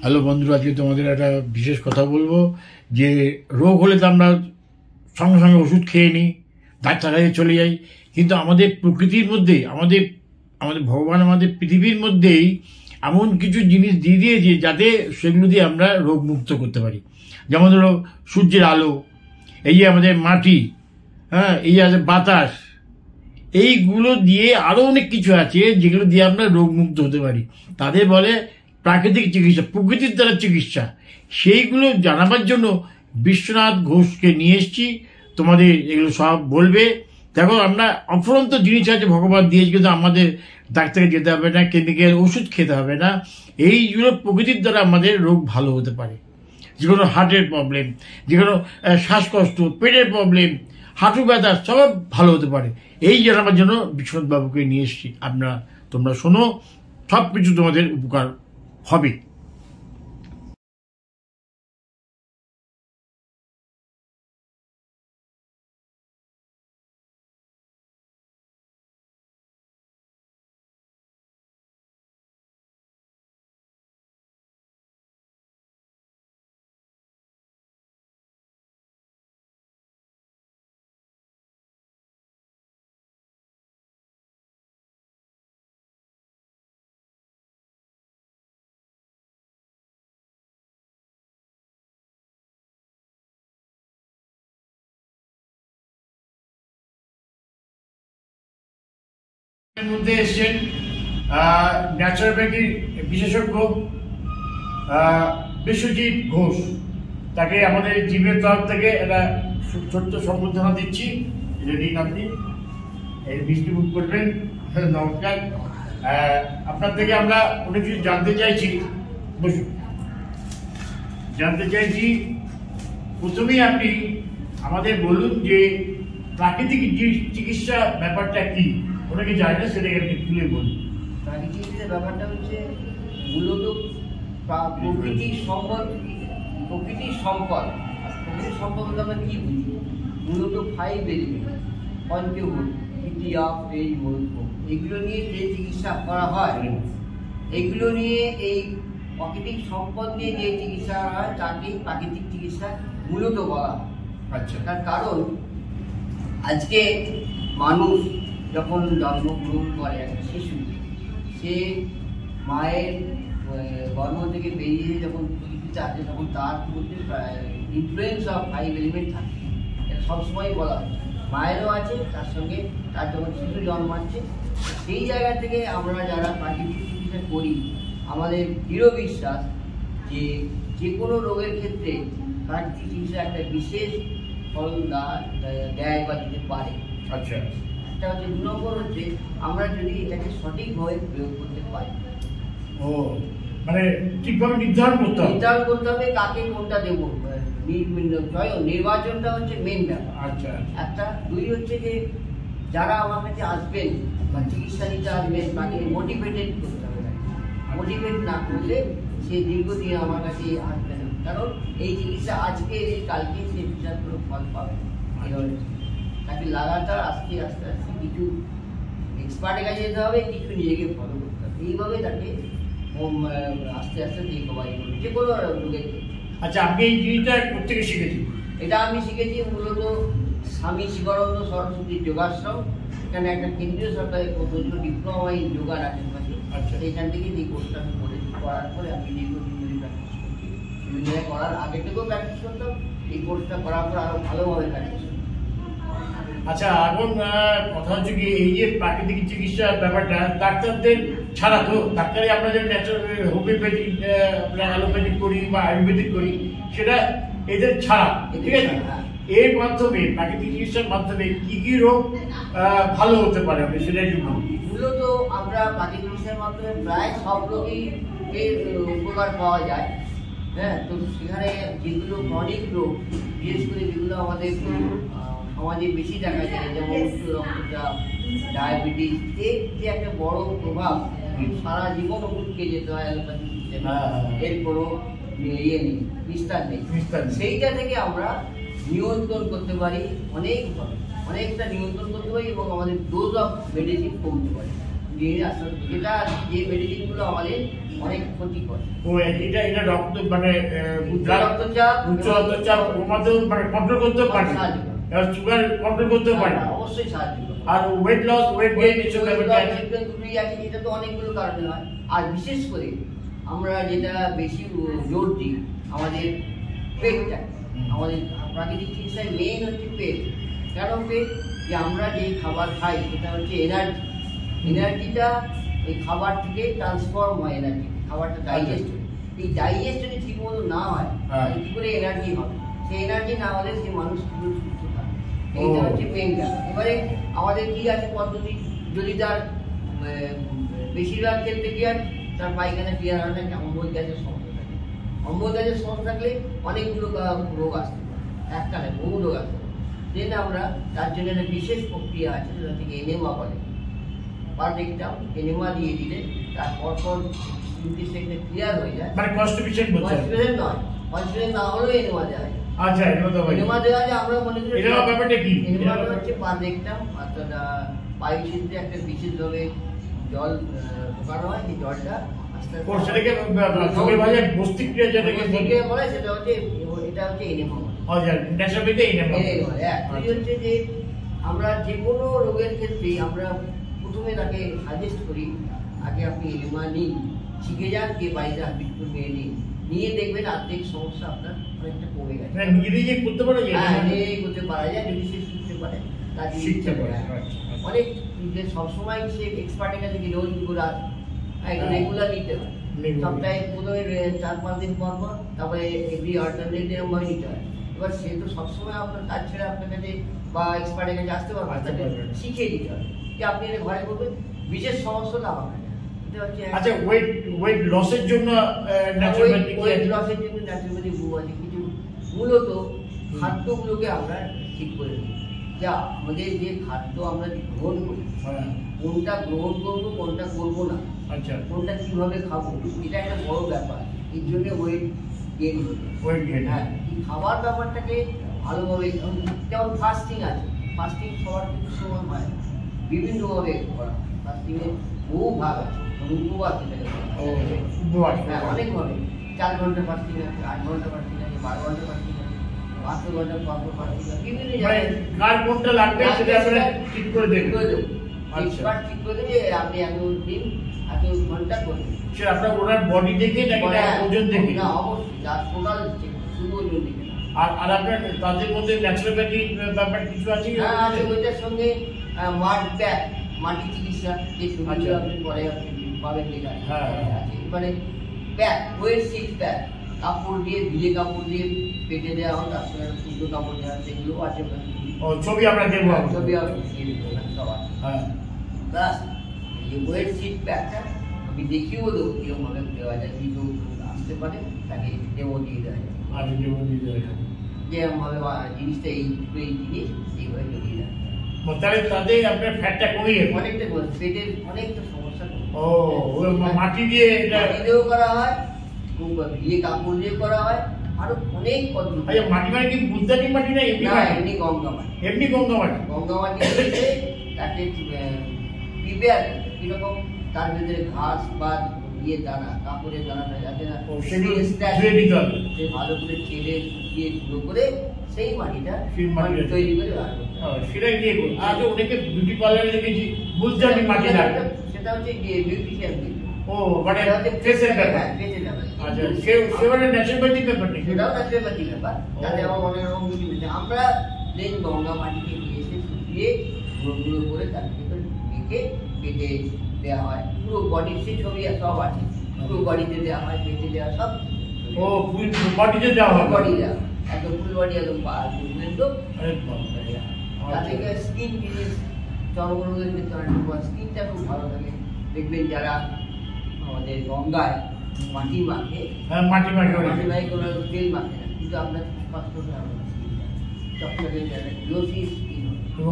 Hello বন্ধুরা, আজকে তোমাদের একটা বিশেষ কথা বলবো যে রোগ হলে তো আমরা সঙ্গে সঙ্গে ওষুধ খেয়ে নিই, ডাক্তার কাছে চলে যাই, কিন্তু আমাদের প্রকৃতির মধ্যে আমাদের আমাদের ভগবান আমাদের পৃথিবীর মধ্যেই এমন কিছু জিনিস দিয়ে দিয়েছে যাতে সেগুলো দিয়ে আমরা রোগ মুক্ত করতে পারি। যেমন ধরো সূর্যের আলো, এই যে আমাদের মাটি, হ্যাঁ, এই যে আমাদের বাতাস, এইগুলো দিয়ে আরও অনেক কিছু আছে যেগুলো দিয়ে আমরা রোগ মুক্ত হতে পারি। তাদের বলে প্রাকৃতিক চিকিৎসা, প্রকৃতির দ্বারা চিকিৎসা। সেইগুলো জানাবার জন্য বিশ্বনাথ ঘোষকে নিয়ে এসেছি। তোমাদের এগুলো সব বলবে। দেখো, আমরা অফুরন্ত জিনিস আছে ভগবান দিয়েছে, কিন্তু আমাদের ডাক্তারে যেতে হবে না, কেমিক্যাল ওষুধ খেতে হবে না। এইগুলো প্রকৃতির দ্বারা আমাদের রোগ ভালো হতে পারে। যে কোনো হার্টের প্রবলেম, যে কোনো শ্বাসকষ্ট, পেটের প্রবলেম, হাঁটু ব্যথা সব ভালো হতে পারে। এই জানাবার জন্য বিশ্বনাথ বাবুকে নিয়ে এসেছি। তোমরা শোনো, সব কিছু তোমাদের উপকার হবে। এর মধ্যে এসছেন ন্যাচারোপ্যাথির বিশেষজ্ঞ বিশ্বজিৎ ঘোষ। তাকে আমাদের জিমের তরফ থেকে একটা ছোট্ট সম্বর্ধনা দিচ্ছি। এটা নিন, আপনি এই মিষ্টি মুখ করবেন। নমস্কার। আপনার থেকে আমরা অনেক কিছু জানতে চাইছি। বসুন। জানতে চাইছি, প্রথমেই আপনি আমাদের বলুন যে প্রাকৃতিক চিকিৎসা ব্যাপারটা কি। ওনাকে জানি না, সেটাকে আপনি খুলে বলুন। প্রাকৃতিক চিকিৎসার ব্যাপারটা হচ্ছে মূলত প্রকৃতির সম্পদ। প্রকৃতির সম্পদ বলতে আমরা কি বুঝি? মূলত 5 এলিমেন্ট, পঞ্চভূত, তৃতীয়া, তেজ, মরুত্ব, এগুলো নিয়ে যে চিকিৎসা করা হয়, এগুলো নিয়ে এই প্রাকৃতিক সম্পদ নিয়ে যে চিকিৎসা হয় তাকে প্রাকৃতিক চিকিৎসা মূলত বলা হয়। আচ্ছা। তার কারণ আজকে মানুষ যখন জন্মগ্রহণ করে একটা শিশু, সে মায়ের গর্ভ থেকে বেরিয়ে যখন পৃথিবীতে আসে, তখন তার মধ্যে ইনফ্লুয়েন্স অফ 5 এলিমেন্ট থাকে। এটা সবসময় বলা হয়। মায়েরও আছে, তার সঙ্গে তার যখন শিশু জন্মাচ্ছে, সেই জায়গা থেকে আমরা যারা প্রাকৃতিক চিকিৎসা করি, আমাদের দৃঢ় বিশ্বাস যে কোনো রোগের ক্ষেত্রে প্রাকৃতিক চিকিৎসা একটা বিশেষ ফল দেয় বা দিতে পারে। আচ্ছা। একটা হচ্ছে 2 নম্বর হচ্ছে আমরা যদি এটাকে সঠিকভাবে প্রয়োগ করতে পারি। ও, মানে ঠিকভাবে নির্ধারণ করতে হবে কাকে কোনটা দেবো। নির্বাচনটা হচ্ছে মেন ব্যাপার। আচ্ছা। একটা 2 হচ্ছে যে যারা আমার কাছে আসবেন বা চিকিৎসা নিতে আসবেন, তাকে মোটিভেটেড করতে হবে। মোটিভেট না করলে সে দীর্ঘদিন আমার কাছে আসবে না, কারণ এই চিকিৎসা আজকে কালকে সে বিচার করে ফল পাবে। তাকে লাগাতার আস্তে আস্তে কিছু এক্সপার্টের কাছে যেতে হবে, কিছু নিজেকে ফলো করতে হবে। এইভাবে তাকে আস্তে আস্তে রিকভারি করবে যে কোনো রোগের। আচ্ছা, আপনি এই জিনিসটা কোথেকে শিখেছেন? এটা আমি শিখেছি মূলত স্বামী শিবানন্দ সরস্বতীর যোগাশ্রম। এখানে একটা কেন্দ্রীয় সরকারের ডিপ্লোমা ইন যোগা নাচের। আচ্ছা। সেইখান থেকে এই কোর্সটা আমি করেছি। করার পরে আমি দীর্ঘদিন ধরে প্র্যাকটিস করছি। বিভিন্ন জায়গায় করার আগে থেকেও প্র্যাকটিস করতাম, এই কোর্সটা করার পর আরো ভালোভাবে প্র্যাকটিস করতাম। আচ্ছা, এখন কথা হচ্ছে কি, এই যে প্রাকৃতিক চিকিৎসার ব্যাপারটা ডাক্তারদের ছাড়া, তো ডাক্তারে আমরা যে ন্যাচারাল হোমিওপ্যাথিক, অ্যালোপ্যাথিক করি বা আয়ুর্বেদিক করি, সেটা এদের ছাড়া, ঠিক আছে? এর মাধ্যমে প্রাকৃতিক চিকিৎসার মাধ্যমে কি কি রোগ ভালো হতে পারে, আপনি সেটাই বলুন। মূলত আমরা প্রাকৃতিক চিকিৎসার মাধ্যমে প্রায় সব রোগই উপকার পাওয়া যায়। হ্যাঁ, তো সেখানে যেগুলো ক্রনিক রোগ, বিশেষ করে যেগুলো আমাদের সমাজে বেশি দেখা যায়, যেমন উচ্চ রক্তচাপ, ডায়াবেটিস, এর যে একটা বড় প্রভাব, সারা জীবন ওষুধ খেয়ে যেতে হয় অ্যালোপ্যাথি সিস্টেমে, এর কোনো ইয়ে নেই, বিস্তার নেই। সেইটা থেকে আমরা নিয়ন্ত্রণ করতে পারি অনেকটা নিয়ন্ত্রণ করতে পারি, এবং আমাদের ডোজ অফ মেডিসিন কমতে পারি। দিন আস্তে আস্তে যেটা যে মেডিসিনগুলো আমাদের অনেক ক্ষতি করে। ও এটা রক্ত মানে উচ্চ রক্তচাপ কমাতেও মানে কন্ট্রোল করতে পারে, সুগার কন্ট্রোল করতে পারে, অবশ্যই সাহায্য করে। আর ওয়েট লস ওয়েট গেইন এসব ব্যাপারটা দুটোই আছে, এটা তো অনেকগুলো কারণে হয়। আর বিশেষ করে আমরা যেটা বেশি জোর দিই আমাদের পেটটা, আমাদের প্রাকৃতিক চিকিৎসায় মেইন হচ্ছে পেট। কেন পেট? যে আমরা যে খাবার খাই সেটা হচ্ছে এনার্জিটা এই খাবার থেকে ট্রান্সফর্ম হয়, এনার্জি খাবারটা ডাইজেস্ট হয়। এই ডাইজেস্ট যদি ঠিক মতো না হয় তাহলে কি করে এনার্জি হবে? সেই এনার্জি না হলে সেই মানুষ সুস্থ থাকে। এইটা হচ্ছে মেইনটা। এবারে আমাদের কি আছে পদ্ধতি, যদি তার বেশিরভাগ ক্ষেত্রে কি আর তার পায়খানা ক্লিয়ার হয় না, অম্বল গ্যাসের সমস্যা থাকে। অম্বল গ্যাসের সমস্যা থাকলে অনেকগুলো রোগ আসতে পারে, একটা নয় বহু রোগ আসতে পারে। দেন আমরা তার জন্য একটা বিশেষ প্রক্রিয়া আছে, যেটা থেকে এনেমা বলে। পার দেখতাম এনেমা দিয়ে দিলে তারপর ইনটেস্টাইনটা ক্লিয়ার হয়ে যায়। মানে কনস্টিপেশন নয়, কনস্টিপেশন না হলেও এনেমা দেওয়া যায়। আচ্ছা, এনেমা দেওয়া যায়। আমরা মনে করি এনেমা ব্যাপারটা কি? এনেমাটা হচ্ছে পার দেখতাম অর্থাৎ পাইপ ছিদ্রে একটা বিশেষভাবে জল ঢোকানো হয়, এই জলটা আস্তে আস্তে সেটাকে চোখের মাঝে মস্তিষ্কে যেটাকে বলে সেটা হচ্ছে, এটা হচ্ছে এনেমা। আচ্ছা, ন্যাচারালিতে এনেমা হচ্ছে যে আমরা যে কোনো রোগের ক্ষেত্রে আমরা প্রথমে তাকে সাজেস্ট করি আগে আপনি এনেমা নিন, শিখে যান, গিয়ে বাড়িতে বিটকুল নিয়ে দেখবেন আর্থিক সমস্যা আপনার অনেকটা কমে গেছে। নিজে করতে পারা যায়, করতে পারা যায় যদি সে শিখতে পারে, তার শিখতে পারে। অনেক সবসময় সে এক্সপার্টের কাছে গিয়ে রোজ করে আসে, একটু রেগুলার নিতে হয়। সপ্তাহে প্রথমে 4-5 দিন পর পর, তারপরে এভরি অল্টারনেট এরকমভাবে নিতে হয়। এবার সে তো সবসময় আপনার কাজ ছেড়ে আপনার কাছে বা এক্সপার্টের কাছে আসতে পারবে, তাকে শিখিয়ে দিতে হবে যে আপনি এটা ঘরে করবেন, বিশেষ সমস্যা না হবে। আচ্ছা, ওয়েট লসের জন্য ন্যাচুরোপ্যাথি বহু আছে। কিছু মূলত খাদ্যগুলোকে আমরা ঠিক করে দিই, যা আমাদের যে খাদ্য আমরা গ্রহণ করি, কোনটা গ্রহণ করবো কোনটা করবো না, আচ্ছা, কোনটা কিভাবে খাবো, এটা একটা বড় ব্যাপার। এর জন্য ওয়েট গেইন হচ্ছে। হ্যাঁ, খাবার ব্যাপারটাকে ভালোভাবে, যেমন ফাস্টিং আছে, ফাস্টিং সবার কিছু সময় হয়, বিভিন্নভাবে করা। ফাস্টিংয়ে বহু ভাগ আছে, উপবাস যেটাকে হ্যাঁ অনেকভাবে। 4 ঘন্টা ফাস্টিং আছে, 8 ঘন্টা ফাস্টিং আছে, 12 ঘন্টা ফাস্টিং আছে, 12 ঘন্টা পর ফাস্টিং আছে, বিভিন্ন জায়গায় কার কোনটা লাগবে সেটা আমরা ঠিক করে দেব। এক্সপার্ট ঠিক করে দেবে, আপনি এত দিন এত ঘন্টা করবেন। সে আপনার ওনার বডি দেখে নাকি ওজন দেখে? না, অবশ্যই টোটাল শুধু ওজন দেখে। আর আপনার তাদের মধ্যে ন্যাচুরোপ্যাথি ব্যাপার কিছু আছে? হ্যাঁ আছে, ওইটার সঙ্গে মাটি চিকিৎসা যে সুবিধা আপনি পরে আপনি পাবেন লেখা আছে। মানে প্যাক, ওয়েট সিট প্যাক, কাপড় দিয়ে ভিজে কাপড় দিয়ে পেটে দেওয়া হয়, তার সঙ্গে শুকনো কাপড় দেওয়া, সেগুলো আছে। ছবি আমরা দেখবো, ছবি আপনি দিয়ে দেবো, সব আছে। হ্যাঁ, প্লাস এই ওয়েট সিট প্যাকটা আমি দেখিয়েও দেবো কিরকম ভাবে দেওয়া যায়, কি লোক আসতে পারে তাকে ডেমো দিয়ে দেওয়া যায়। আচ্ছা, ডেমো দিয়ে দেওয়া যায় যেরকম ভাবে জিনিসটা এই জিনিস এইভাবে দিয়ে দেওয়া যায়। তাহলে তাদের আপনার ফ্যাটটা কমে যাবে অনেকটা, পেটের অনেকটা সমস্যা। ও মাটি দিয়ে দিয়েও করা হয়, ভিজে কাপড় দিয়ে করা হয়, আরো অনেক পদ্ধতি। আচ্ছা, মাটি মানে কি বুলদানি মাটি না এমনি মাটি? এমনি গঙ্গা মাটি। এমনি গঙ্গা মাটি। গঙ্গা মাটি দিয়ে তাকে প্রিপেয়ার কিরকম, তার ভিতরে ঘাস বা দানা, কাপড়ের দানা যাতে না সেগুলো ধুয়ে দিতে হবে, সে ভালো করে ছেড়ে শুকিয়ে গুঁড়ো করে সেই মাটিটা তৈরি করে বার করতে হবে। সেটাই দিয়ে করবো। আগে অনেকে বিউটি পার্লারে দেখেছি বুলদানি মাটি লাগে, সেটা হচ্ছে বিউটিশিয়ান। ও মানে ফেসের ব্যাপার। আচ্ছা, সেবারে ন্যাচুরোপ্যাথি ব্যাপার নেই, সেটাও ন্যাচুরোপ্যাথি ব্যাপার। তাতে আমার অনেক রকম কিছু আছে। আমরা প্লেন গঙ্গা মাটিকে নিয়ে এসে শুকিয়ে গুঁড়ো করে তার ভিতরে মেখে পেটে দেওয়া হয়। পুরো বডির সে ছবি সব আছে, পুরো বডিতে দেওয়া হয়, পেটে দেওয়া সব। ও ফুল বডিতে দেওয়া হয়? বডি দেওয়া একদম ফুল বডি, একদম পর্যন্ত। তাতে স্কিন ডিজিজ, চর্মরোগের ক্ষেত্রে স্কিনটা খুব ভালো থাকে। দেখবেন যারা আমাদের গঙ্গায় মাটি মাখে, মাটি মাখে কোনো তেল মাখে না, কিন্তু আপনার স্পষ্ট হবে না, চকচকে গ্লোসি স্কিন।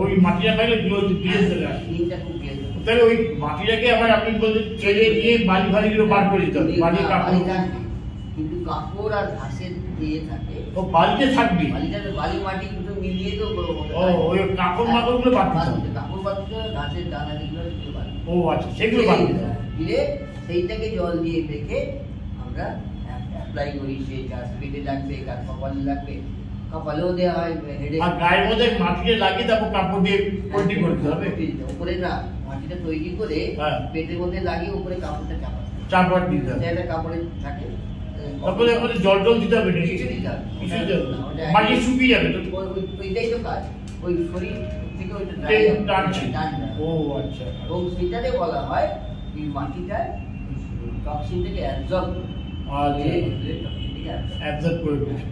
ওই মাটিটা পাইলে স্কিনটা খুব গ্লেজ। তাহলে ওই মাটিটাকে আবার আপনি বলতে ছেড়ে দিয়ে বালি ফালিগুলো বার করে দিতে হবে। বালি কাপড় কিন্তু কাপড় আর ঘাসের দিয়ে থাকে। ও বালিতে থাকবে, বালিটাতে বালি মাটি দুটো মিলিয়ে তো ও ওই কাপড় মাকড়গুলো বাদ দিতে হবে। কাপড় বাদ দিতে হবে, ঘাসের দানা যেগুলো সেগুলো বাদ দিতে হবে। ও ও আচ্ছা, সেগুলো বাদ দিতে হবে। দিলে সেইটাকে জল দিয়ে মেখে আমরা অ্যাপ্লাই করি। সেই কাজ পেটে লাগবে, কাজ কপালে লাগবে, কপালেও দেওয়া হয়, হেডে। আর গায়ের মধ্যে মাটিতে লাগিয়ে তারপর কাপড় দিয়ে পট্টি করতে হবে। উপরে না, মাটিটা তৈরি করে হ্যাঁ। পেটের মধ্যে লাগিয়ে উপরে কাপড়টা চাপড় দিতে হবে, একটা কাপড়ে থাকে। তারপরে আমাদের জল টল দিতে হবে নাকি? কিছু দিতে হবে, কিছু দিতে হবে না। মাটি শুকিয়ে যাবে তো? ওইটাই তো কাজ, ওই শরীর থেকে ওইটা টানছে। টানবে। ও আচ্ছা। এবং সেটাতে বলা হয় এই মাটিটা টক্সিনটাকে অ্যাবজর্ব করে দিচ্ছে।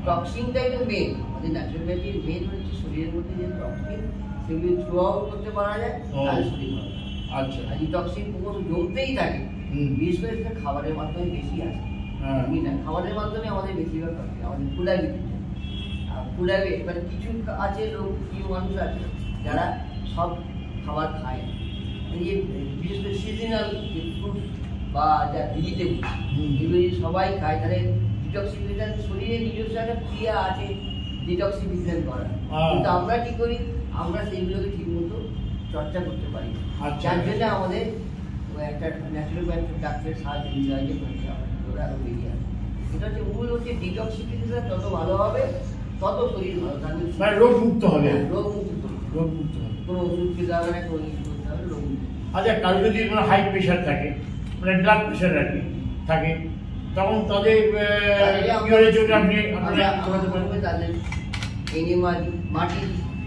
টক্সিনটাই তো মেন, আমাদের ন্যাচুরালিটির মেন হচ্ছে শরীরের মধ্যে যে টক্সিন, সেগুলো থ্রু আউট করতে পারা যায়, তাহলে শরীর ভালো। আচ্ছা। আর এই টক্সিন পুরো জমতেই থাকে, বিশেষ করে সেটা খাবারের মাধ্যমে বেশি আসে। খাবারের মাধ্যমে আমাদের বেশিরভাগ টক্সিন আমাদের ফুলাবি, আর ফুলাবি এবারে কিছু আছে লোক, কিছু মানুষ আছে যারা সব খাবার খায় না। এই যে বিশেষ করে সিজনাল যে ফ্রুট বা যা ভেজিটেবল, এগুলো যদি সবাই খায় তাহলে ডিটক্সিফিকেশন, শরীরে নিজস্ব একটা ক্রিয়া আছে ডিটক্সিফিকেশন করা। কিন্তু আমরা কি করি, আমরা সেইগুলোকে ঠিক মতো চর্চা করতে পারি, যার জন্য আমাদের একটা ন্যাচুরাল ডাক্তারের সাহায্য নিতে হয়, যে ওরা আরো বেরিয়ে আসে। এটা হচ্ছে মূল হচ্ছে ডিটক্সিফিকেশন যত ভালো হবে তত শরীর ভালো থাকবে, রোগ মুক্ত হবে। রোগ মুক্ত হবে, কোনো ওষুধ খেতে হবে না, কোনো কিছু করতে হবে, রোগ মুক্ত। আচ্ছা, কারো যদি হাই প্রেশার থাকে, মানে ব্লাড প্রেশার আর কি থাকে, তখন তাদের তাদের এনিমা মাটি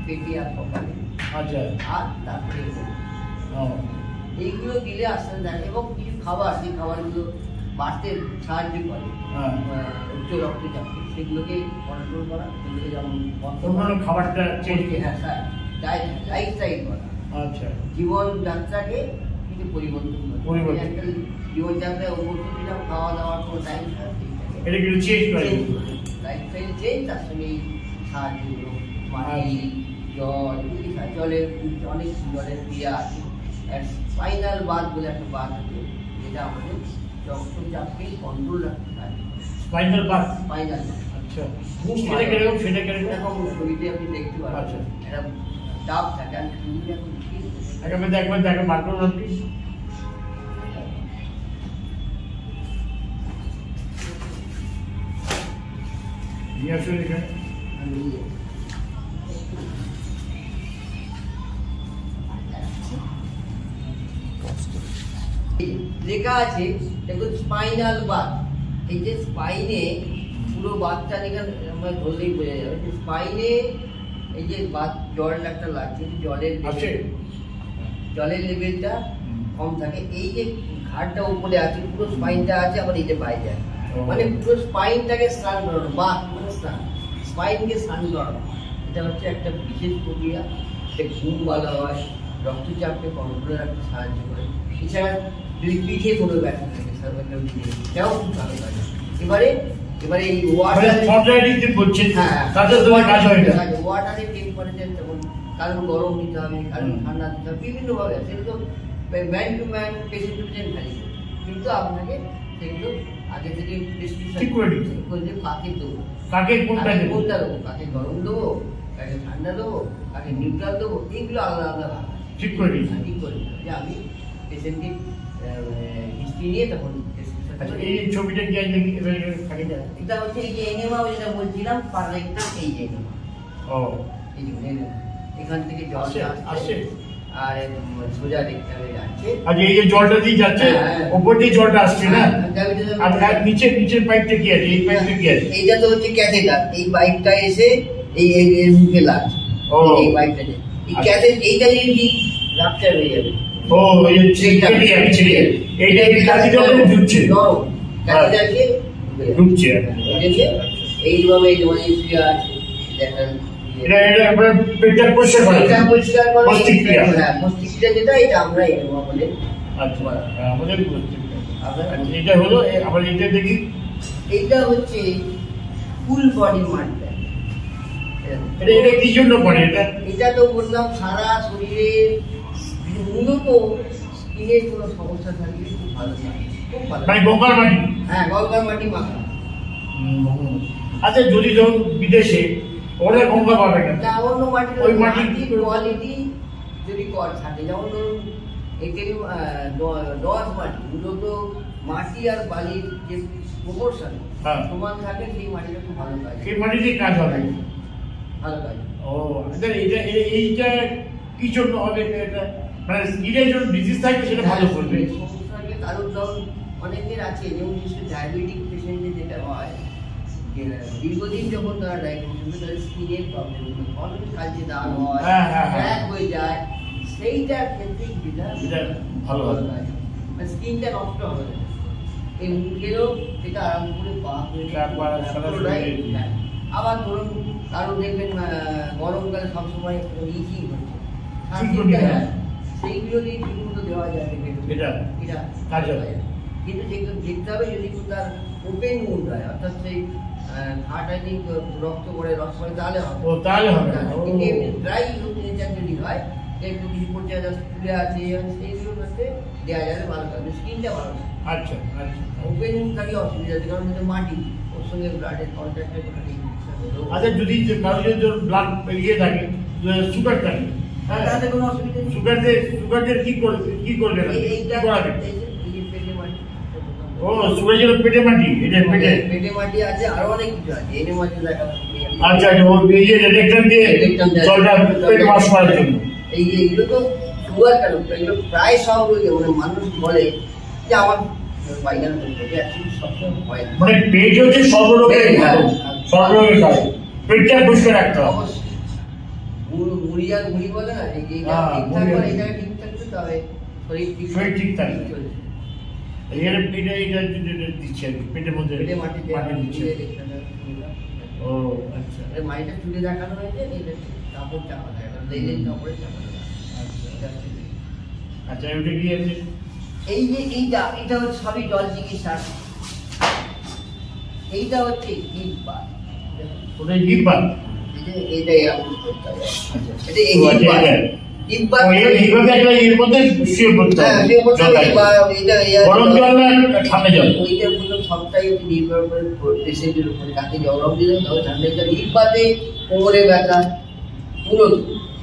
পেটে আর কপালে, আচ্ছা, আর তারপরে এইগুলো দিলে আস্তে আস্তে থাকে। এবং কিছু খাবার, যে খাবারগুলো বাড়তে সাহায্য করে উচ্চ রক্তচাপকে, সেগুলোকে কন্ট্রোল করা, সেগুলোকে যেমন খাবারটা চেঞ্জ, হ্যাঁ স্যার, লাইফস্টাইল করা, আচ্ছা, জীবনযাত্রাকে কিন্তু পরিবর্তন করা। একটা জীবনযাত্রায় অভ্যস্ত ছিলাম, খাওয়া দাওয়ার কোনো টাইম এটা কিন্তু চেঞ্জ করে, লাইফস্টাইল চেঞ্জ, তার সঙ্গে সাহায্যগুলো মাটি, জল, জলের অনেক জলের ক্রিয়া আছে। স্পাইনাল বাথ বলে একটা বাথ আছে, যেটা আমাদের রক্তচাপকে কন্ট্রোল রাখতে পারে। স্পাইনাল বাথ, স্পাইনাল বাথ, আচ্ছা, সেটা কিরকম? সেটা এরকম ছবিতে আপনি দেখতে পাবেন। আচ্ছা, এটা ডাব থাকে, আর একবার দেখো মাত্র আপনি নিয়ে আসুন এখানে। লেখা আছে দেখুন, স্পাইনাল বাথ। এই যে স্পাইনে পুরো বাথটা যেখানে আমরা ধরলেই বোঝা যাবে যে স্পাইনে এই যে বাথ জল একটা লাগছে, জলের লেভেলটা কম থাকে। এই যে ঘাড়টা উপরে আছে, পুরো স্পাইনটা আছে, আবার এই যে বাইরে আছে, মানে পুরো স্পাইনটাকে স্নান করানো, বাথ মানে স্নান, স্পাইনকে স্নান করানো। এটা হচ্ছে একটা বিশেষ প্রক্রিয়া, ঘুম ভালো হয়, রক্তচাপকে কন্ট্রোলে রাখতে সাহায্য করে। এছাড়া যদি পিঠে কোনো ব্যথা থাকে, সেটাও খুব ভালো লাগে। এবারে এই ওয়াটারের টেম্পারেচার, যেমন কারণ গরম দিতে হবে, কারণ ঠান্ডা দিতে হবে, বিভিন্নভাবে আছে। সেগুলো man to man, patient to patient vary, কিন্তু আপনাকে সেগুলো আগে থেকে প্রেসক্রিপশন করে কাকে দেবো, কাকে কোনটা দেবো, কাকে গরম দেবো, কাকে ঠান্ডা দেবো, কাকে নিউট্রাল দেবো, এইগুলো আলাদা আলাদা ঠিক করে যে আমি পেশেন্টকে হিস্ট্রি নিয়ে তখন এই ছবিটা কি থাকে না? এটা হচ্ছে এই যে এনিমা যেটা বলছিলাম, পারলেকটা এই যে এনিমা, এই যে এখান থেকে জল আসছে আর সোজা দেখতে হবে যাচ্ছে। আচ্ছা, এই যে জলটা দিয়ে যাচ্ছে, উপর দিয়ে জলটা আসছে না, আর নিচের পাইপটা কি আছে? এই পাইপটা কি আছে? এইটা তো হচ্ছে ক্যাথেটার। এই পাইপটা এসে এই মুখে লাগছে, এই পাইপটা এই ক্যাথেট, এইটা যদি রাপচার হয়ে যাবে, এইভাবে মস্তিষ্কটা যেটা, এটা আমরা বলে। এটা হলো, আবার এটা দেখি, এইটা হচ্ছে ফুল বডি মার্টার। এটা কি জন্য করে? এটা তো বললাম সারা শরীরে উন্নত স্কিনের কোনো সমস্যা থাকলে খুব ভালো থাকে, খুব ভালো। গঙ্গার মাটি, হ্যাঁ, গঙ্গার মাটি মাখা। আচ্ছা, যদি যখন বিদেশে ওরা গঙ্গা পাবে না, অন্য মাটির ওই মাটির কোয়ালিটি যদি থাকে, যেমন ধরুন এঁটেল দোআঁশ মাটি, মূলত মাটি আর বালির যে প্রপোর্শন সমান থাকে, সেই মাটিটা খুব ভালো কাজ, সেই মাটিতে কাজ হবে, ভালো কাজ। ও আচ্ছা, এইটা কি জন্য হবে? এটা মানে স্কিনের জন্য ডিজিজ থাকে সেটা ভালো করবে। সমস্যা থাকে কারোর, ধরুন অনেকের আছে যেমন বিশেষ ডায়াবেটিক পেশেন্টে যেটা হয়, দীর্ঘদিন যখন তারা ডায়াবেটিস, তাদের স্কিনের প্রবলেম, অনেক কাজে দাগ হয়, ক্র্যাক হয়ে যায়, সেইটার ক্ষেত্রে যেটা ভালো ভালো কাজ, মানে স্কিনটা নষ্ট হবে না। এই মুখেরও এটা আরাম করে পা হয়ে, আবার ধরুন কারো দেখবেন গরমকালে সবসময় ইচিং হচ্ছে, সেইগুলো দিয়ে ঠিক মতো দেওয়া যায়, এটা কাজ হবে। কিন্তু যেগুলো দেখতে হবে যদি তার ওপেন মুড হয়, অর্থাৎ সেই হার্টাইনি রক্ত করে রক্ত হয়, তাহলে হবে, তাহলে হবে। কিন্তু এমনি ড্রাই নেচার যদি হয়, একটু কিছু পর্যায়ে ফুলে আছে, সেইগুলোর মধ্যে দেওয়া যাবে, ভালো থাকবে, স্কিনটা ভালো থাকবে। আচ্ছা আচ্ছা, ওপেন মুড থাকলে অসুবিধা আছে, কারণ মাটি ওর সঙ্গে ব্লাডের কন্ট্যাক্টে করে। আচ্ছা, যদি কারো যদি ব্লাড ইয়ে থাকে, সুগার থাকে, তাতে কোনো অসুবিধা নেই। সুগারদের কি করবে? ও সুগার জন্য পেটে মাটি, এটা পেটে মাটি আছে, আরো অনেক কিছু আছে, এনে মাটি দেখা। আচ্ছা, ও এই যে রেকটাম দিয়ে জলটা পেট ওয়াশ করার জন্য, এইগুলো তো সুগার কেন, এগুলো প্রায় সব রোগে, মানে মানুষ বলে যে আমার পায়খানা করতে, সবসময় হয় না। মানে পেট হচ্ছে সর্বরোগের কাজ, পেটটা পরিষ্কার রাখতে হবে। মুড়ি আর মুড়ি বলে না, এইটা ঠিক থাকবে, এটা ঠিক থাকবে, তবে শরীর ঠিক থাকবে। দিচ্ছে পেটের মধ্যে মাটি দিচ্ছে। ও আচ্ছা, মাটিটা তুলে দেখানো হয়েছে, কাপড় চাপা থাকে, কাপড়ে চাপা থাকে। আচ্ছা, ওটা কি আছে? এই যে এটা হচ্ছে সবই জল চিকিৎসা। এইটা হচ্ছে হিপবাথ, ওটা হিপবাথ, এটা এরকম করতে হবে। এটা হিপবাথ এইভাবে একটা এর মধ্যে শুয়ে পড়তে হবে, গরম জল না ঠান্ডা জল, ওইটার মধ্যে সবটাই নির্ভর করে পেশেন্টের উপরে, কাকে গরম দিলে ঠান্ডা জল। হিপবাথে কোমরে ব্যথা, পুরো,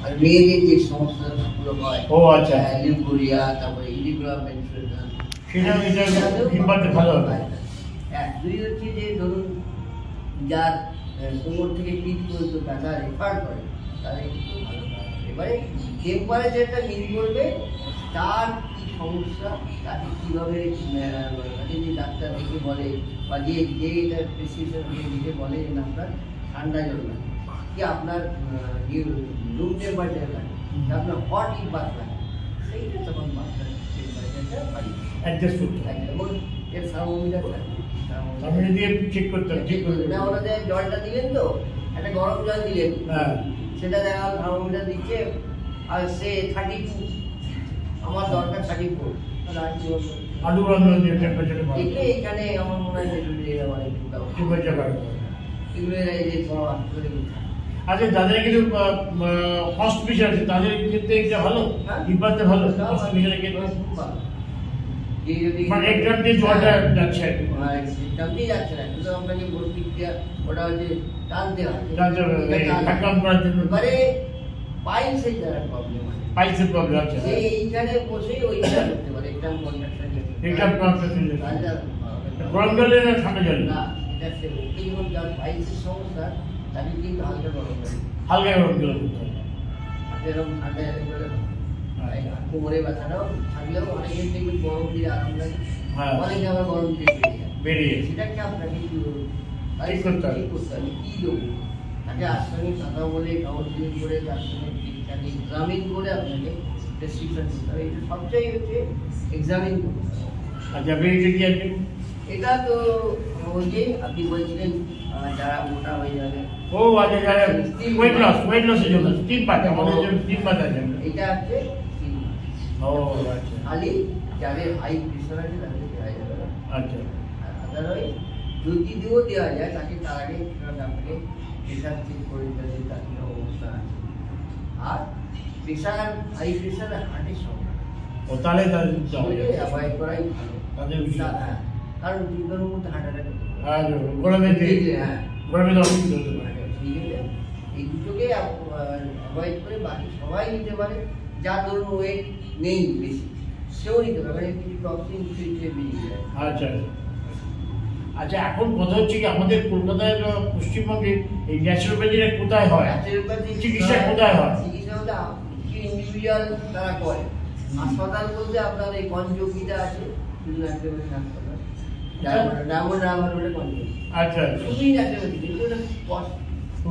আর মেয়েদের যে সমস্যাগুলো হয়, ও আচ্ছা, লিউকোরিয়া, তারপরে ইরিগুলার মেনস্ট্রুয়েশন, সেটা হিপবাথে ভালো হবে। হ্যাঁ, দুই হচ্ছে যে ধরুন যার কোমর থেকে পিঠ পর্যন্ত ব্যথা রেফার করে, তাদের একটু ভালো হয়। এবারে টেম্পারেচারটা মিল করবে তার কি সমস্যা, তাকে কীভাবে যদি ডাক্তার দেখে বলে, বা যে এটা প্রেসক্রিপশন দেখে বলে যে আপনার ঠান্ডা জল লাগে, কি আপনার রুম টেম্পারেচার লাগে, আপনার হট হিটবাথ লাগে, সেইটা তখন বাচ্চার টেম্পারেচারটা বাড়িয়ে অ্যাডজাস্ট করতে হবে, এবং এর থার্মোমিটার থাকে, চেক করতে হবে। ঠিক করতে না, ওনাদের জলটা দিলেন তো, একটা গরম জল দিলেন, সেটা দেখা থার্মোমিটার দিচ্ছে, আর সে 32, আমার দরকার 34, এখানে আমার মনে হয় আচ্ছা, যাদের কিছু ফার্স্ট প্রেশার আছে তাদের ক্ষেত্রে এটা ভালো, হিপবাথে ভালো, ফার্স্ট প্রেশারের ক্ষেত্রে মানে একদম যে জলটা যাচ্ছে, যাচ্ছে না, কিন্তু আপনাকে ওটা হচ্ছে টানতে হয়, এবারে পাইলসের যারা প্রবলেম আছে, পাইলসের প্রবলেম আছে, এইখানে বসে ওইটা করতে পারে, একদম কন্ট্রাকশন, গরম জলে না ঠান্ডা জলে? না, এটা এই যার পাইলসের সমস্যা তাকে কিন্তু হালকা গরম জল, হালকা গরম জল করতে হবে, এরকম ঠান্ডা জলে কোমরে ব্যথাটাও থাকলেও অনেকের দেখবেন গরম দিয়ে আরাম লাগে, অনেকে আবার গরম দিয়ে বেরিয়ে, সেটাকে আপনাকে কি করতে হবে, কি দেবো তাকে আসামি কথা বলে, কাউন্সিলিং করে, তার সঙ্গে ঠিকঠাক এক্সামিন করে আপনাকে প্রেসক্রিপশন করতে হবে। এটা সবচেয়ে হচ্ছে এক্সামিন করতে হবে। আচ্ছা, এটা কি আছে? এটা তো ওই যে আপনি বলছিলেন যারা মোটা হয়ে যাবে, ও আচ্ছা, যারা ওয়েট লসের জন্য স্টিম বাথ, আমাদের জন্য স্টিম বাথ আছে, এটা আছে। ও আচ্ছা, খালি যাদের হাই প্রেশার আছে তাদের দেওয়া যাবে না। আচ্ছা, আদারওয়াইজ যদি দিয়েও দেওয়া যায়, তাকে তার আগে আপনাকে প্রেশার চেক করে দিতে হবে তার কী অবস্থা আছে। আর প্রেশার, হাই প্রেশার হার্টের সঙ্গে ও তাহলে অ্যাভয়েড করাই ভালো, তাদের কারণ দুর্গের মধ্যে হার্ট অ্যাটাক হতে পারে, গরমে অসুবিধা হতে পারে। এই দুটোকে অ্যাভয়েড করে বাকি সবাই নিতে পারে, যা ধরুন ওয়েট নেই বেশি, সেও নিতে পারে, মানে কিছু টক্সিন ফিল্টে বেরিয়ে যায়। আচ্ছা আচ্ছা, এখন কথা হচ্ছে কি আমাদের কলকাতায় বা পশ্চিমবঙ্গে এই ন্যাচুরোপ্যাথিটা কোথায় হয়, চিকিৎসা কোথায় হয়? চিকিৎসা বলতে কিছু ইন্ডিভিজুয়াল তারা করে। হাসপাতাল বলতে আপনার এই পঞ্চকিটা আছে, ন্যাচুরোপ্যাথি হাসপাতাল, ডায়মন্ড হারবার রোডে পঞ্চকি। আচ্ছা, খুবই ন্যাচুরোপ্যাথি, কিন্তু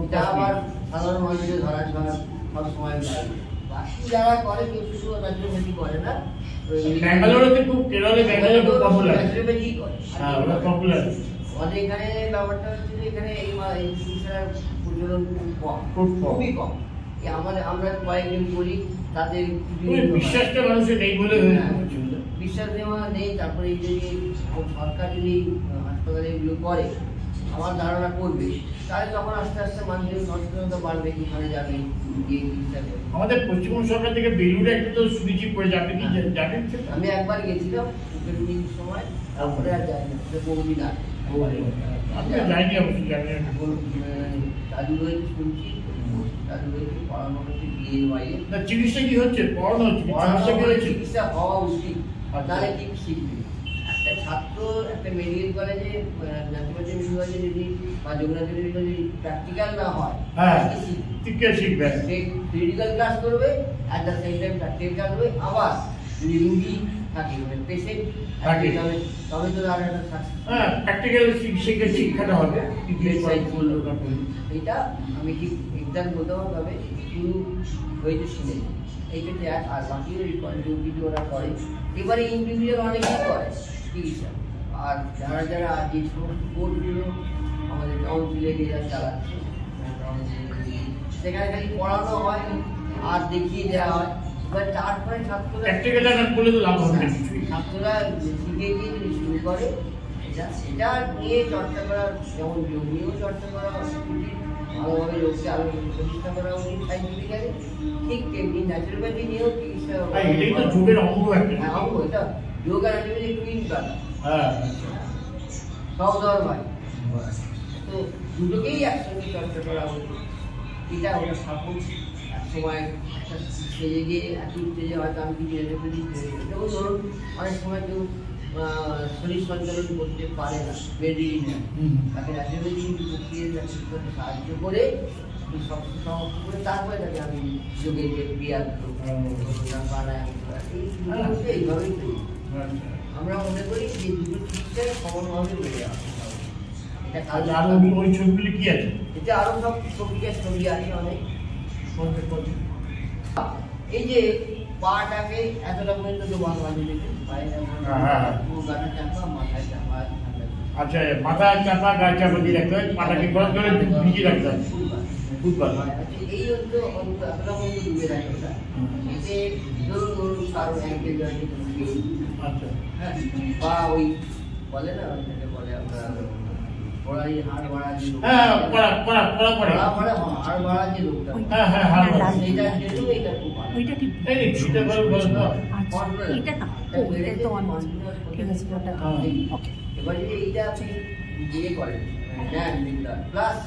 এটা আবার সাধারণ মানুষের ধরা ছোঁয়া সব সময় লাগে। বাকি যারা করে কেউ শুধু ন্যাচুরোপ্যাথি করে না, ব্যাঙ্গালোরে খুব, কেরলে ব্যাঙ্গালোরে খুব পপুলার, ন্যাচুরোপ্যাথি করে। হ্যাঁ ওটা পপুলার। আমাদের এখানে ব্যাপারটা হচ্ছে যে এখানে এই চিকিৎসার প্রচলন খুব কম। খুবই কম। আমরা কয়েকজন করি, তাদের বিশ্বাসটা মানুষের নেই বলে বিশ্বাস নেওয়া নেই। তারপরে এই যদি সরকার যদি হাসপাতালে এগুলো করে, আমার ধারণা করবে, তাহলে তখন আস্তে আস্তে মানুষের সচেতনতা বাড়বে, কিভাবে যাবে গিয়ে চিকিৎসা করবে। আমাদের পশ্চিমবঙ্গ সরকার থেকে বেলুড়ে একটা তো সুবিধি করে যাবে, কি জানেন? আমি একবার গেছিলাম সময়, তারপরে আর যাইনি, বহুদিন আগে। আমি যাইনি, অবশ্যই জানি চালু হয়েছে শুনছি, চালু হয়েছে, পড়ানো হচ্ছে বিয়ের বাইরে। না, চিকিৎসা কি হচ্ছে? পড়ানো হচ্ছে, চিকিৎসা কি হচ্ছে? চিকিৎসা হওয়া উচিত, তাহলে কি শিখবে একটা ছাত্র? একটা মেডিকেল কলেজে ন্যাচুরোপ্যাথি কলেজে যদি বা যোগনাথি যদি প্র্যাকটিক্যাল না হয়, হ্যাঁ ঠিক শিখবে, সে থিওরিক্যাল ক্লাস করবে, at the same time practical করবে। আবার যদি রুগী থাকে, মানে পেশেন্ট থাকে, তবে তো আর একটা সাকসেস। হ্যাঁ, প্র্যাকটিক্যাল শিক্ষাটা হবে। এটা আমি ঠিক এক্সাক্ট বলতে পারবো, তবে শুরু হয়েছে শুনে এইটাতে এক। আর বাকি ডিউটি ওরা করে, এবারে ইন্ডিভিজুয়াল অনেকেই করে চিকিৎসা। আর যারা যারা যে সমস্ত কোর্সগুলো আমাদের কাউন্সিলে যারা চালাচ্ছে, সেখানে খালি পড়ানো হয় আর দেখিয়ে দেওয়া হয়। এবার তারপরে ছাত্ররা শিখে গিয়ে যদি শুরু করে, এটা নিয়ে চর্চা করা, যেমন যোগ নিয়েও চর্চা করা উচিত, ভালোভাবে যোগকে আরো প্রতিষ্ঠা করা উচিত সাইন্টিফিক্যালি, ঠিক তেমনি ন্যাচুরোপ্যাথি নিয়েও চিকিৎসা। হ্যাঁ, অঙ্গ এটা যোগ আর ন্যাচুরোপ্যাথি টুইন ব্রাদার, সহদর ভাই। তো দুটোকেই একসঙ্গে চর্চা করা উচিত। এটা ওটা সাপোর্ট এক সময় একটা স্টেজে গিয়ে, একই স্টেজে হয়তো আমি কিছু ন্যাচুরোপ্যাথি, যেমন ধরুন অনেক সময় কেউ শরীর সঞ্চালন করতে পারে না, বেরিয়ে নেয়, তাকে ন্যাচুরোপ্যাথি প্রক্রিয়া সাহায্য করে সমস্ত করে তারপরে তাকে আমি যোগের যে ক্রিয়া প্রাণায়াম এইভাবেই করি। আমরা মনে করি যে দুটো চিকিৎসায় সমানভাবে বেড়ে যাবে। ওই ছবিগুলি কি আছে? এটা আরো সব প্রক্রিয়ার ছবি আছে অনেক। এই যে পাটাকে এতটা পর্যন্ত তো বাঁধি দিতে মাথায় চাপা, আচ্ছা, মাথায় চাপা, গায়ে চাপা দিয়ে রাখতে হয়, পাটাকে গরম করে ভিজিয়ে রাখতে হয়। এই অন্ত এতটা পর্যন্ত ডুবে রাখে ওটা। এতে ধরুন কারণ একদিন আচ্ছা, হ্যাঁ, বা ওই বলে না, ওইটাকে বলে আমরা পড়াই হাড় বাড়া যে লোক, হাড় বাড়া যে লোকটা, সেইটার জন্য এটা খুব ভালো। এবার যদি এইটা আপনি ইয়ে করেন, প্লাস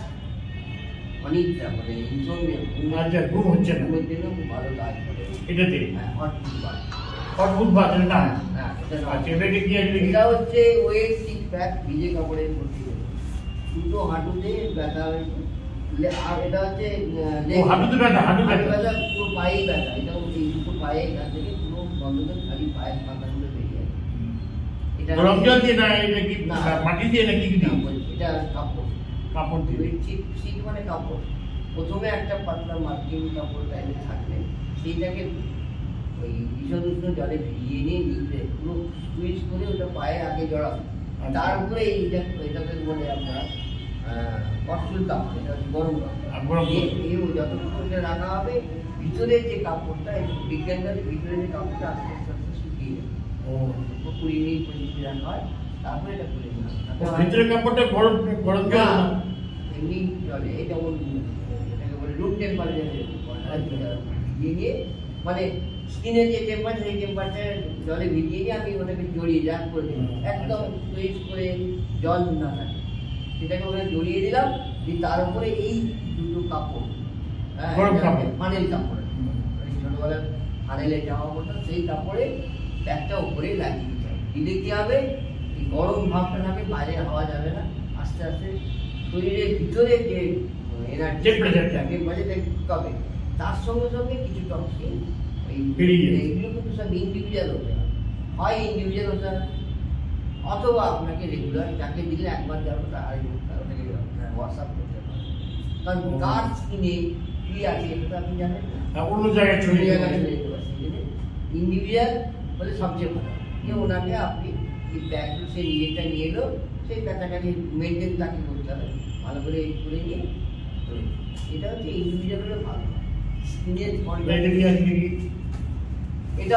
অনিদ্রা, মানে ইনসোমনিয়া, ঘুম হচ্ছে না, ঘুমের জন্য খুব ভালো কাজ করে এটাতে। অদ্ভুত ভাত না, এটা হচ্ছে ওয়েট সিক প্যাক, ভিজে কাপড়ে ভর্তি করে দুটো হাঁটুতে ব্যথা হয়েছে। আর এটা হচ্ছে হাঁটুতে ব্যথা, হাঁটু ব্যথা পুরো পায়েই ব্যথা। এটা এই দুটো পায়ে এখান থেকে পুরো বন্ধ করে খালি পায়ের পাতাগুলো বেরিয়ে যায়। এটা গরম জল দিয়ে না, এটা কি মাটি দিয়ে নাকি? এটা কাপড়, কাপড় দিয়ে। শীত মানে কাপড়। প্রথমে একটা পাতলা মার্কিং কাপড় টাইপের থাকবে, সেইটাকে ওই ভীষণ উষ্ণ জলে ভিজিয়ে নিয়ে নিতে পুরো সুইচ করে ওটা পায়ে আগে জড়াবে। তার উপরে এটাকে বলে আপনার কটসুল কাপড়, এটা হচ্ছে গরম কাপড়। যতক্ষণ রাখা হবে, ভিতরে যে কাপড়টা, বিজ্ঞানটার ভিতরে যে কাপড়টা আস্তে আস্তে আস্তে শুকিয়ে যাবে। 20 মিনিট 25 মিনিট রাখা হয়, তারপরে এটা খুলে নেওয়া। ভিতরে কাপড়টা গরম গরম জল না, এমনি জলে, যেমন এটাকে বলে রুম টেম্পারেচারে ভিজিয়ে নিয়ে, মানে স্কিনের যে টেম্পারেচার, সেই টেম্পারেচার জলে ভিজিয়ে নিয়ে আমি ওটাকে জড়িয়ে রাখ করে দিই, একদম সুইচ করে জল না থাকে, সেটাকে ওখানে জড়িয়ে দিলাম। দিয়ে তার উপরে এই দুটো কাপড়, ফানেল কাপড়, ছোটবেলার ফানেলে জামা পড়তাম, সেই কাপড়ে ব্যাগটা উপরে লাগিয়ে দিতে হবে। দিলে কি হবে, এই গরম ভাবটা থাকে, বাইরে হাওয়া যাবে না, আস্তে আস্তে শরীরের ভিতরে যে এনার্জি কবে তার সঙ্গে সঙ্গে কিছু টক্সিন এইগুলো কিন্তু সব ইন্ডিভিজুয়াল হতে হয় ইন্ডিভিজুয়াল হতে হয়, অথবা আপনাকে রেগুলার যাকে দিলে একবার যাবো ওটাকে হোয়াটসঅ্যাপ করতে হবে। কারণ কার স্কিনে কি আছে এটা তো আপনি জানেন না, অন্য জায়গায় চলে যেতে পারছেন। ইন্ডিভিজুয়াল বলে সবচেয়ে ভালো যে ওনাকে আপনি এই ব্যাগগুলো সে নিজেরটা নিয়ে এলো, সেই কাছাকাছি মেনটেন তাকে করতে হবে, ভালো করে করে নিয়ে এটা হচ্ছে ইন্ডিভিজুয়াল হলে ভালো। স্কিনের এটা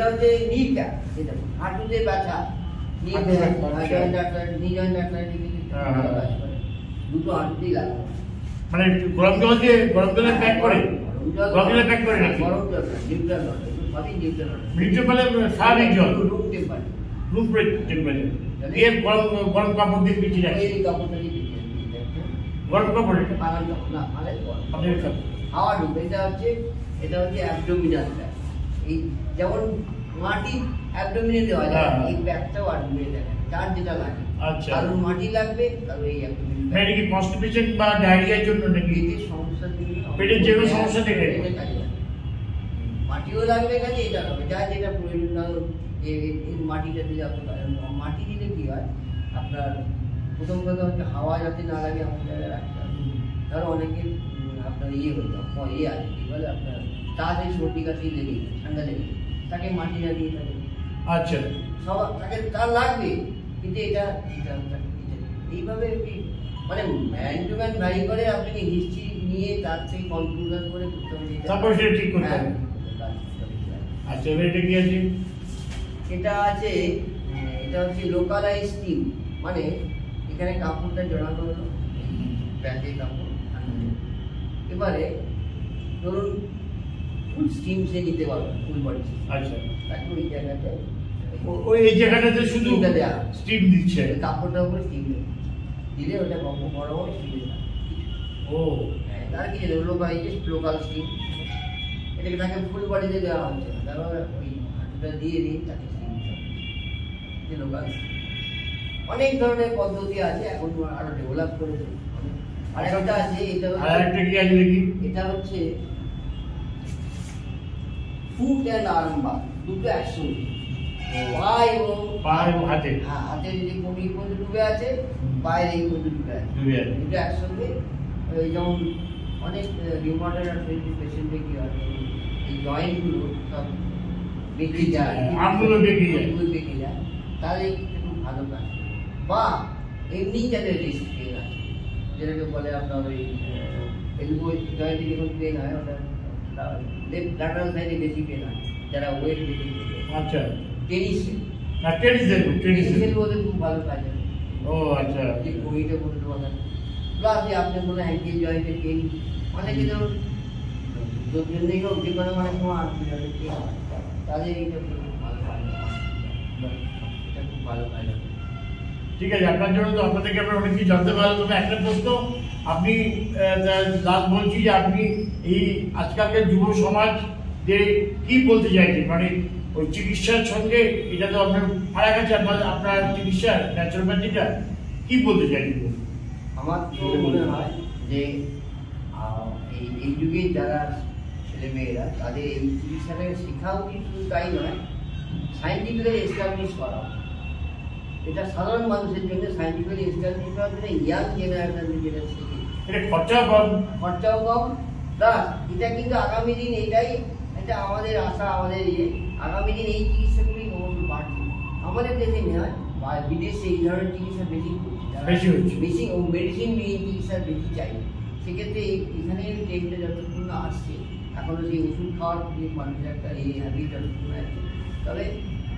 হচ্ছে নি ক্যাপ, যেটা হাঁটুতে ব্যথা, দুটো হাঁটুতেই লাগানো, মানে গরম জল দিয়ে গরম জলে প্যাক করে, গরম জলে প্যাক করে নাকি? গরম জল না, নিউট্রাল ওয়াটার, সবই নিউট্রাল ওয়াটার। নিউট্রাল মানে স্বাভাবিক জল, রুম টেম্পারেচার, রুম টেম্পারেচার দিয়ে গরম কাপড় দিয়ে ভিজিয়ে রাখছে। এই কাপড়টা দিয়ে ভিজিয়ে রাখছে, গরম কাপড় পালান না পালে আপনাদের হাওয়া ঢুকবে। এটা হচ্ছে অ্যাবডোমিনাল ব্যাগ। এই যেমন মাটি অ্যাবডোমিনে দেওয়া যায়, এই ব্যাগটাও অ্যাবডোমিনে দেওয়া যায়, যার যেটা লাগে। আচ্ছা, কারণ মাটি লাগবে, কারণ এই অ্যাবডোমিন মানে কি কনস্টিপেশন বা ডায়রিয়ার জন্য নাকি? পেটের সমস্যার জন্য, পেটের যে কোনো সমস্যা থেকে মাটিও লাগবে, কাজে এটা লাগবে, যার যেটা প্রয়োজন। না এই মাটিটা দিলে আপনি মাটি দিলে কি হয়, আপনার প্রথম কথা হচ্ছে হাওয়া যাতে না লাগে এমন জায়গায় রাখতে হবে। কারণ অনেকে আপনার ইয়ে হয়ে যাবে, আছে কি বলে আপনার তাড়াতাড়ি সর্দি কাশি লেগে ঠান্ডা লেগে তাকে মাটি না দিয়ে থাকে। আচ্ছা, সব তাকে তার লাগবে, কিন্তু এটা এইভাবে মানে ম্যান টু ম্যান ভ্যারি করে, আপনাকে হিস্ট্রি নিয়ে তার থেকে কনক্লুশন করে করতে হবে, তারপর সেটা ঠিক করতে হবে। আচ্ছা, এটা কি আছে? এটা আছে, এটা হচ্ছে লোকালাইজ স্টিম, মানে এখানে কাপড়টা জড়া করলো, প্যান্টের কাপড়, এবারে ধরুন ফুল স্টিম সে নিতে পারবে, ফুল বডি। আচ্ছা, তাকে ওই জায়গাতে এই জায়গাটাতে শুধু স্টিম দিচ্ছে, কাপড়টার উপরে স্টিম দিলে ওটা বড় হয় স্টিম। ও তার কি লোকাল স্টিম, এটাকে তাকে ফুল বডিতে দেওয়া হচ্ছে না, তারপর ওই হাঁটুটা দিয়ে তাকে স্টিম দিতে লোকাল। অনেক ধরনের পদ্ধতি আছে, এখন আরো ডেভেলপ করেছে। আরেকটা আছে, এটা হচ্ছে ফুট অ্যান্ড আর্ম বার, দুটো একসঙ্গে, পা এবং হাতে, হ্যাঁ হাতের যে কোমর পর্যন্ত ডুবে আছে, পায়ের এই পর্যন্ত ডুবে আছে, দুটো একসঙ্গে। যেমন অনেক রিউমাটয়েড আর্থ্রাইটিস পেশেন্টে কি হয়, এই জয়েন্টগুলো সব বেঁকে যায়, আঙুলগুলো বেঁকে যায়, তাহলে একটু ভালো কাজ। বা এমনি যাদের রিস্ক পেন আছে, যেটাকে বলে আপনার ওই এলবো জয়েন্টে যখন পেন হয়, ওটা লেফট ল্যাটারাল সাইডে বেশি পেন হয়, যারা ওয়েট বেশি। আচ্ছা, টেনিসের ওদের খুব ভালো কাজ হয়। ও আচ্ছা, যে বইটা বলতে বলেন, প্লাস আপনি বলে হ্যান্ডেল জয়েন্টের পেন, অনেকে ধরুন জন্যই হোক যে কোনো মানে কোনো আর্থ জয়েন্টের পেন হয়, তাদের এইটা খুব ভালো কাজ হয়, এটা খুব ভালো কাজ হয়। ঠিক আছে, আপনার জন্য তো আপনার থেকে আমরা অনেক কিছু জানতে পারলাম। তবে একটা প্রশ্ন, আপনি লাস্ট বলছি যে আপনি এই আজকালকার যুব সমাজ যে কি বলতে চাইছেন, মানে ওই চিকিৎসার সঙ্গে এটা তো আপনার ফারাক আছে, আপনার চিকিৎসা ন্যাচুরোপ্যাথিটা কি বলতে চাইছেন? আমার তো মনে হয় যে এই যুগে যারা ছেলে মেয়েরা তাদের এই চিকিৎসাটাকে শেখা উচিত, শুধু তাই নয়, সাইন্টিফিক্যালি এস্টাবলিশ করা। এটা সাধারণ মানুষের জন্য সাইন্টিফিক্যালি এস্টাবলিশ করার জন্য ইয়াং জেনারেশন যেটা শেখে, এটা খরচাও কম, প্লাস এটা কিন্তু আগামী দিন এইটাই, এটা আমাদের আশা, আমাদের আগামী দিন এই চিকিৎসাগুলি বাড়ছে। আমাদের দেশে নয়, বিদেশে এই ধরনের চিকিৎসা বেশি হচ্ছে, বেশি মেডিসিন চিকিৎসা বেশি চাই। সেক্ষেত্রে এখানে ট্রেনটা যতক্ষণ আসছে, এখনো সেই ওষুধ খাওয়ার যে মানুষের একটা হ্যাবিট যতক্ষণ আছে, তবে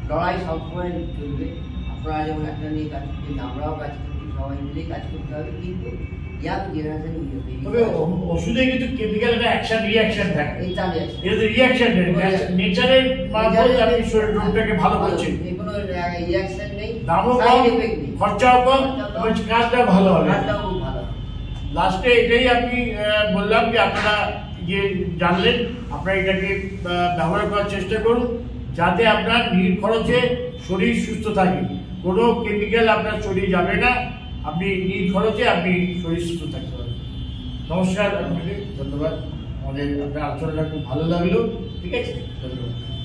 লড়াই সবসময় চলবে। আপনারা যেমন একটা নিয়ে কাজ করছেন, আমরাও কাজ করছি, সবাই মিলেই কাজ করতে হবে, কিন্তু ইয়াং জেনারেশন তবে ওষুধে কিন্তু কেমিক্যাল একটা অ্যাকশন রিঅ্যাকশন থাকে, এটা তো রিঅ্যাকশন নেচারের মাধ্যমে আপনি শরীর রোগটাকে ভালো করছেন, কোনো রিঅ্যাকশন নেই, দামও কম, খরচাও কম, কাজটা ভালো হবে। লাস্টে এটাই আপনি বললাম যে আপনারা যে জানলেন, আপনারা এটাকে ব্যবহার করার চেষ্টা করুন। যাতে আপনার নির্খরচে শরীর সুস্থ থাকে, কোনো কেমিক্যাল আপনার শরীরে যাবে না, আপনি নির্খরচে আপনি শরীর সুস্থ থাকতে পারবেন। নমস্কার, আপনাকে ধন্যবাদ। আমাদের আপনার আলোচনাটা খুব ভালো লাগলো। ঠিক আছে, ধন্যবাদ।